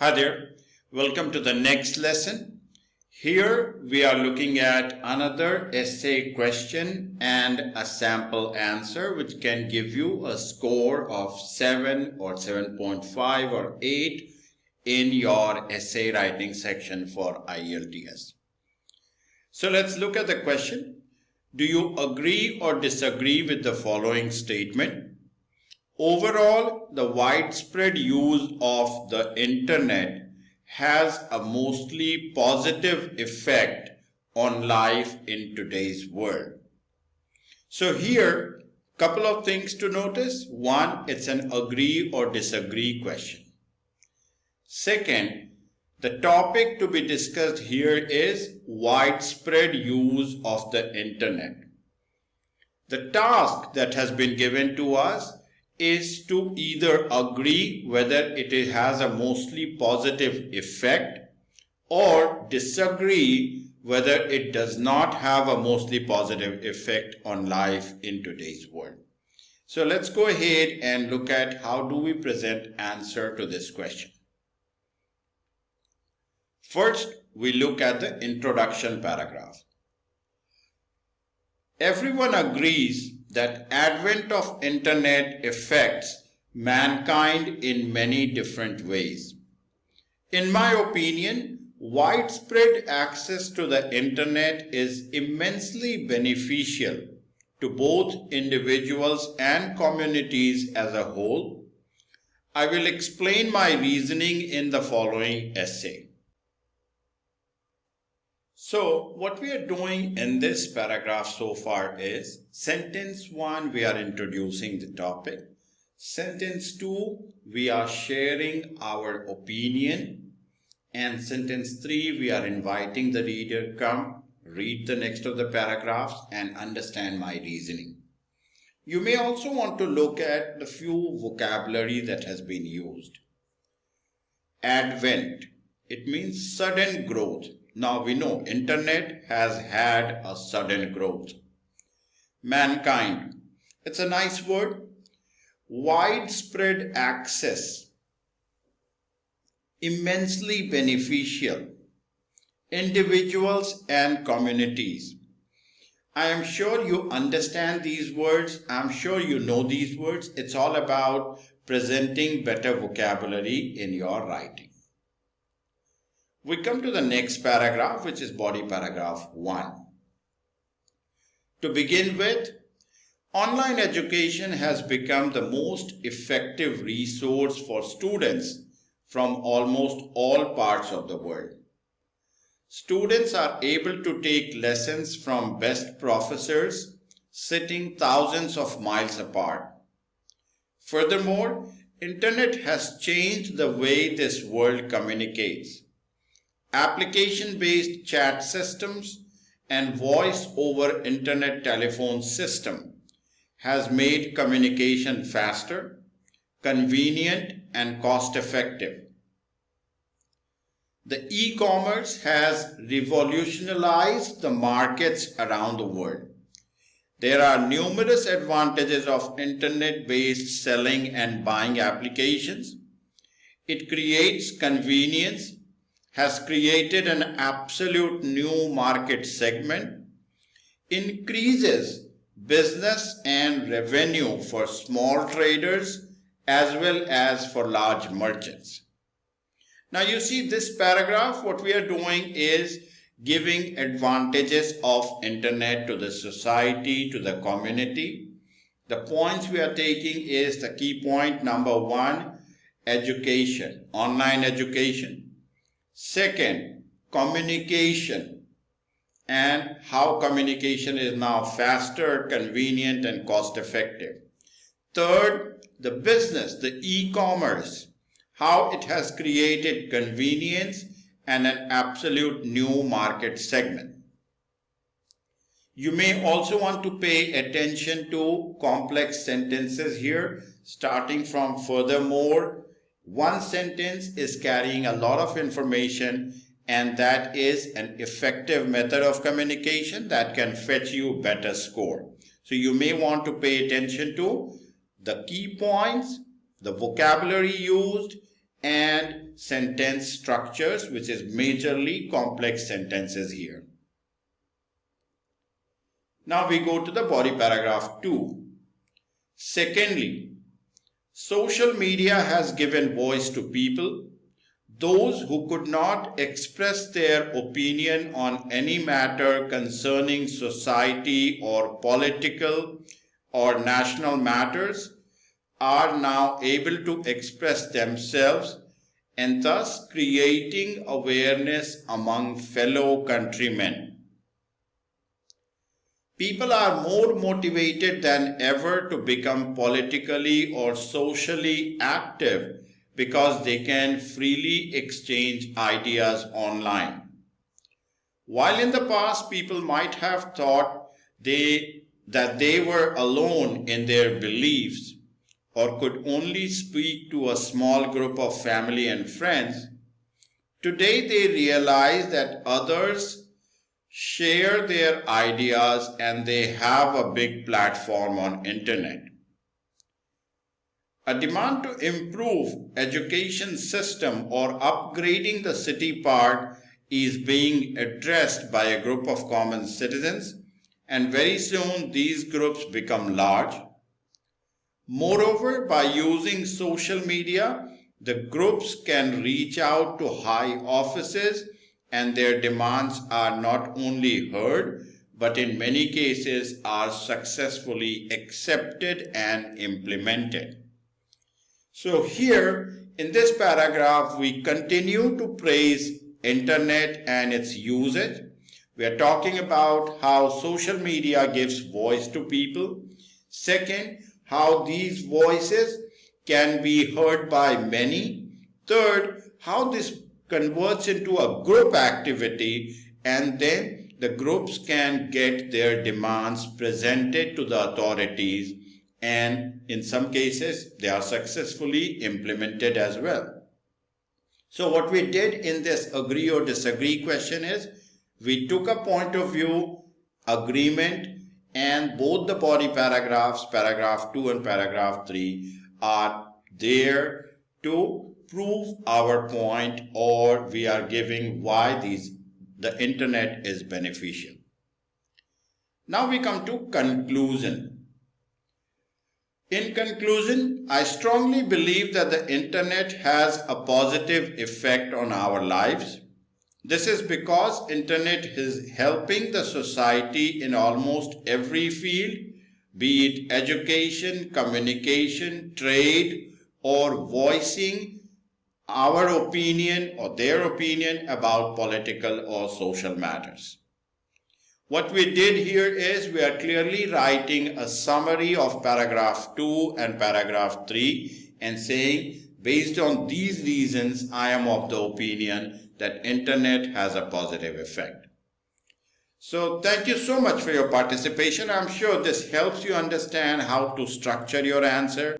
Hi there, welcome to the next lesson. Here we are looking at another essay question and a sample answer which can give you a score of 7 or 7.5 or 8 in your essay writing section for IELTS. So let's look at the question. Do you agree or disagree with the following statement? Overall, the widespread use of the internet has a mostly positive effect on life in today's world. So here, couple of things to notice. One, it's an agree or disagree question. Second, the topic to be discussed here is widespread use of the internet. The task that has been given to us is to either agree whether it has a mostly positive effect or disagree whether it does not have a mostly positive effect on life in today's world. So let's go ahead and look at how do we present answer to this question. First, we look at the introduction paragraph. Everyone agrees that advent of internet affects mankind in many different ways. In my opinion, widespread access to the internet is immensely beneficial to both individuals and communities as a whole. I will explain my reasoning in the following essay. So what we are doing in this paragraph so far is sentence 1, we are introducing the topic. Sentence 2, we are sharing our opinion. And sentence 3, we are inviting the reader come read the next of the paragraphs and understand my reasoning. You may also want to look at the few vocabulary that has been used. Advent, it means sudden growth. Now we know internet has had a sudden growth. Mankind, it's a nice word. Widespread access, immensely beneficial. Individuals and communities. I am sure you understand these words. I'm sure you know these words. It's all about presenting better vocabulary in your writing. We come to the next paragraph, which is body paragraph 1. To begin with, online education has become the most effective resource for students from almost all parts of the world. Students are able to take lessons from best professors sitting thousands of miles apart. Furthermore, internet has changed the way this world communicates. Application-based chat systems and voice over internet telephone system has made communication faster, convenient, and cost-effective. The e-commerce has revolutionized the markets around the world. There are numerous advantages of internet-based selling and buying applications. It creates convenience, has created an absolute new market segment, increases business and revenue for small traders as well as for large merchants. Now you see this paragraph, what we are doing is giving advantages of internet to the society, to the community. The points we are taking is the key point number 1, education, online education. Second, communication and how communication is now faster, convenient, and cost effective. Third, the business, the e-commerce, how it has created convenience and an absolute new market segment. You may also want to pay attention to complex sentences here, starting from furthermore. One sentence is carrying a lot of information, and that is an effective method of communication that can fetch you better score. So you may want to pay attention to the key points, the vocabulary used, and sentence structures, which is majorly complex sentences here. Now we go to the body paragraph 2. Secondly, social media has given voice to people, those who could not express their opinion on any matter concerning society or political or national matters are now able to express themselves and thus creating awareness among fellow countrymen. People are more motivated than ever to become politically or socially active because they can freely exchange ideas online. While in the past people might have thought that they were alone in their beliefs or could only speak to a small group of family and friends, today they realize that others share their ideas and they have a big platform on internet. A demand to improve education system or upgrading the city part is being addressed by a group of common citizens, and very soon these groups become large. Moreover, by using social media, the groups can reach out to high offices and their demands are not only heard but in many cases are successfully accepted and implemented. So here in this paragraph we continue to praise internet and its usage. We are talking about how social media gives voice to people. Second, how these voices can be heard by many. Third, how this converts into a group activity, and then the groups can get their demands presented to the authorities, and in some cases they are successfully implemented as well. So what we did in this agree or disagree question is we took a point of view agreement, and both the body paragraphs, paragraph 2 and paragraph 3, are there to prove our point, or we are giving why the internet is beneficial. Now we come to conclusion. In conclusion, I strongly believe that the internet has a positive effect on our lives. This is because internet is helping the society in almost every field, be it education, communication, trade, or voicing our opinion or their opinion about political or social matters. What we did here is we are clearly writing a summary of paragraph 2 and paragraph 3 and saying, based on these reasons, I am of the opinion that internet has a positive effect. So thank you so much for your participation. I'm sure this helps you understand how to structure your answer.